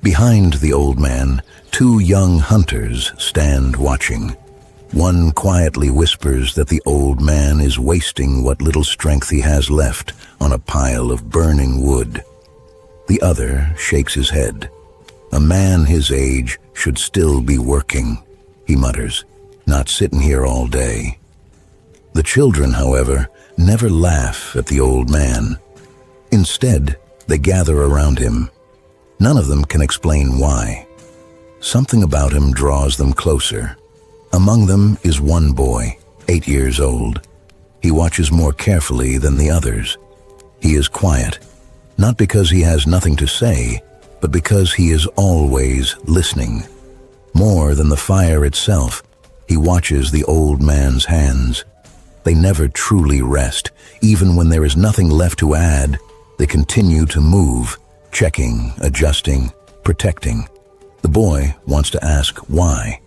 Behind the old man, two young hunters stand watching. One quietly whispers that the old man is wasting what little strength he has left on a pile of burning wood. The other shakes his head. "A man his age should still be working," he mutters, "not sitting here all day." The children, however, never laugh at the old man. Instead, they gather around him. None of them can explain why. Something about him draws them closer. Among them is one boy, 8 years old. He watches more carefully than the others. He is quiet, not because he has nothing to say, but because he is always listening. More than the fire itself, he watches the old man's hands. They never truly rest. Even when there is nothing left to add, they continue to move, checking, adjusting, protecting. The boy wants to ask why,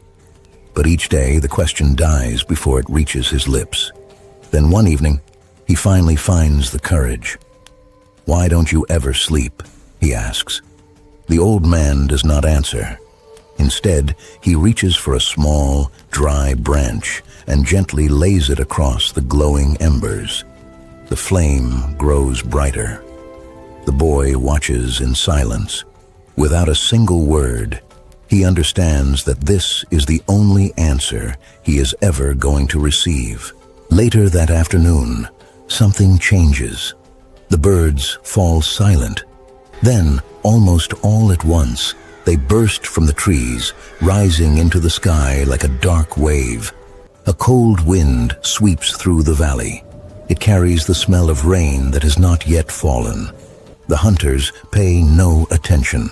but each day the question dies before it reaches his lips. Then one evening, he finally finds the courage. "Why don't you ever sleep?" he asks. The old man does not answer. Instead, he reaches for a small, dry branch and gently lays it across the glowing embers. The flame grows brighter. The boy watches in silence. Without a single word, he understands that this is the only answer he is ever going to receive. Later that afternoon, something changes. The birds fall silent. Then, almost all at once, they burst from the trees, rising into the sky like a dark wave. A cold wind sweeps through the valley. It carries the smell of rain that has not yet fallen. The hunters pay no attention.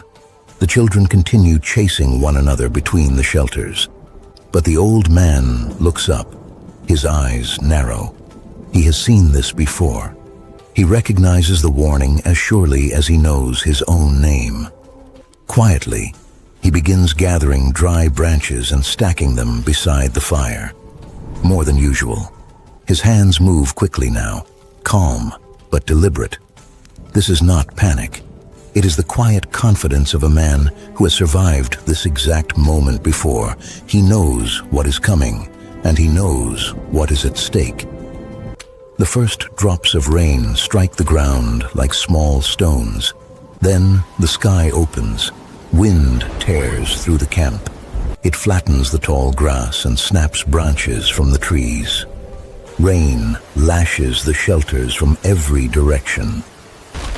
The children continue chasing one another between the shelters. But the old man looks up, his eyes narrow. He has seen this before. He recognizes the warning as surely as he knows his own name. Quietly, he begins gathering dry branches and stacking them beside the fire. More than usual. His hands move quickly now, calm but deliberate. This is not panic. It is the quiet confidence of a man who has survived this exact moment before. He knows what is coming, and he knows what is at stake. The first drops of rain strike the ground like small stones. Then the sky opens. Wind tears through the camp. It flattens the tall grass and snaps branches from the trees. Rain lashes the shelters from every direction.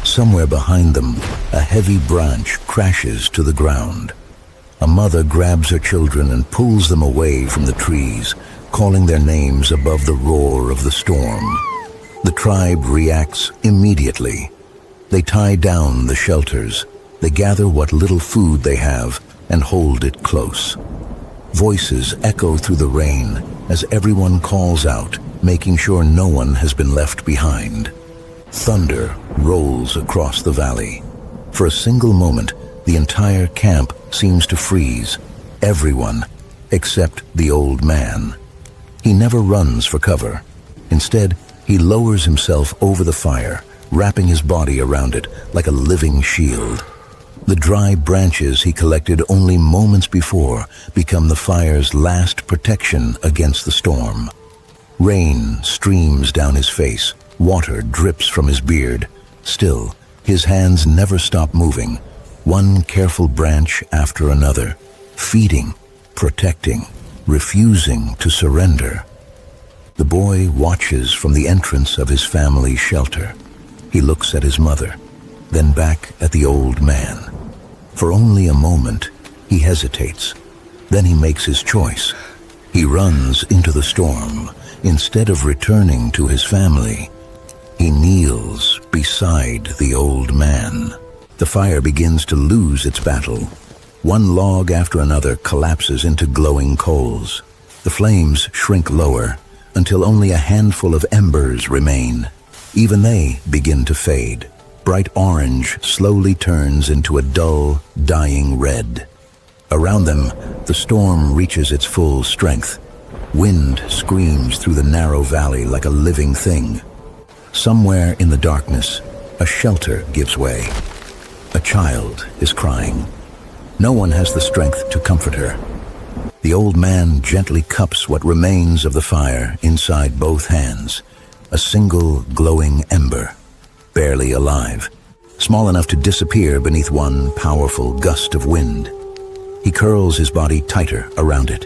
Somewhere behind them, a heavy branch crashes to the ground. A mother grabs her children and pulls them away from the trees, calling their names above the roar of the storm. The tribe reacts immediately. They tie down the shelters. They gather what little food they have and hold it close. Voices echo through the rain as everyone calls out, making sure no one has been left behind. Thunder rolls across the valley. For a single moment, the entire camp seems to freeze. Everyone, except the old man. He never runs for cover. Instead, he lowers himself over the fire, wrapping his body around it like a living shield. The dry branches he collected only moments before become the fire's last protection against the storm. Rain streams down his face. Water drips from his beard. Still, his hands never stop moving, one careful branch after another, feeding, protecting, refusing to surrender. The boy watches from the entrance of his family's shelter. He looks at his mother, then back at the old man. For only a moment, he hesitates. Then he makes his choice. He runs into the storm. Instead of returning to his family, he kneels beside the old man. The fire begins to lose its battle. One log after another collapses into glowing coals. The flames shrink lower until only a handful of embers remain. Even they begin to fade. Bright orange slowly turns into a dull, dying red. Around them, the storm reaches its full strength. Wind screams through the narrow valley like a living thing. Somewhere in the darkness, a shelter gives way. A child is crying. No one has the strength to comfort her. The old man gently cups what remains of the fire inside both hands, a single glowing ember, barely alive, small enough to disappear beneath one powerful gust of wind. He curls his body tighter around it.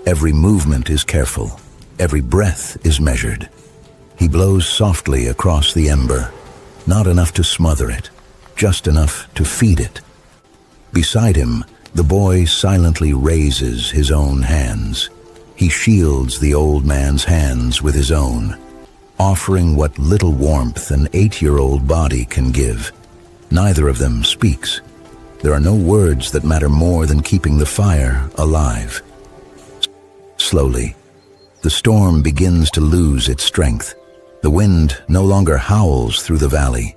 Every movement is careful. Every breath is measured. He blows softly across the ember, not enough to smother it, just enough to feed it. Beside him, the boy silently raises his own hands. He shields the old man's hands with his own, offering what little warmth an 8-year-old body can give. Neither of them speaks. There are no words that matter more than keeping the fire alive. Slowly, the storm begins to lose its strength. The wind no longer howls through the valley.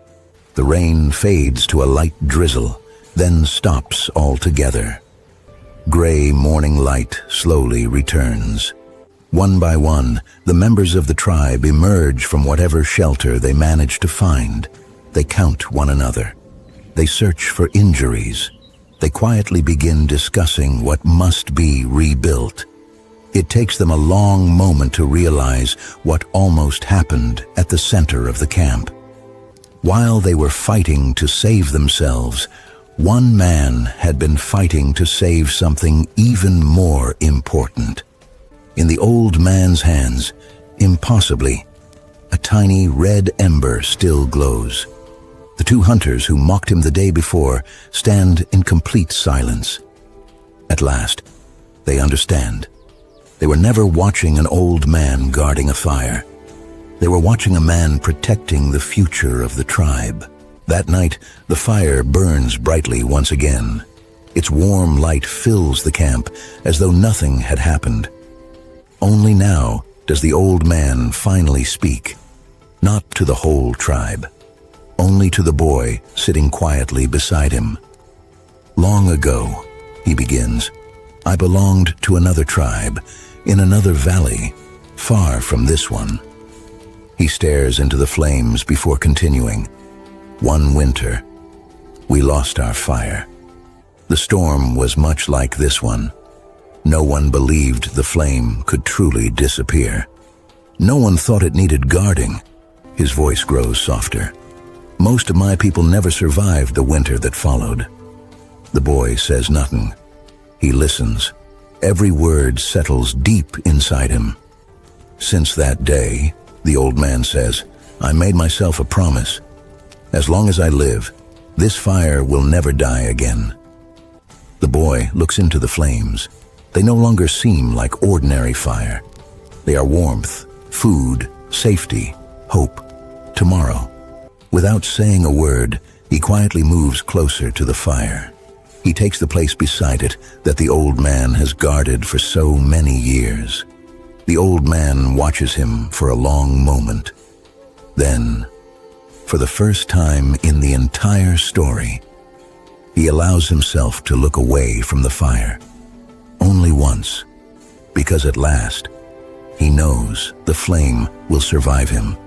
The rain fades to a light drizzle, then stops altogether. Gray morning light slowly returns. One by one, the members of the tribe emerge from whatever shelter they manage to find. They count one another. They search for injuries. They quietly begin discussing what must be rebuilt. It takes them a long moment to realize what almost happened at the center of the camp. While they were fighting to save themselves, one man had been fighting to save something even more important. In the old man's hands, impossibly, a tiny red ember still glows. The two hunters who mocked him the day before stand in complete silence. At last, they understand. They were never watching an old man guarding a fire. They were watching a man protecting the future of the tribe. That night, the fire burns brightly once again. Its warm light fills the camp as though nothing had happened. Only now does the old man finally speak, not to the whole tribe, only to the boy sitting quietly beside him. Long ago, he begins, I belonged to another tribe, in another valley, far from this one. He stares into the flames before continuing. One winter, we lost our fire. The storm was much like this one. No one believed the flame could truly disappear. No one thought it needed guarding. His voice grows softer. Most of my people never survived the winter that followed. The boy says nothing. He listens. Every word settles deep inside him. Since that day, the old man says, I made myself a promise. As long as I live, this fire will never die again. The boy looks into the flames. They no longer seem like ordinary fire. They are warmth, food, safety, hope, tomorrow. Without saying a word, he quietly moves closer to the fire. He takes the place beside it that the old man has guarded for so many years. The old man watches him for a long moment. Then, for the first time in the entire story, he allows himself to look away from the fire. Only once, because at last, he knows the flame will survive him.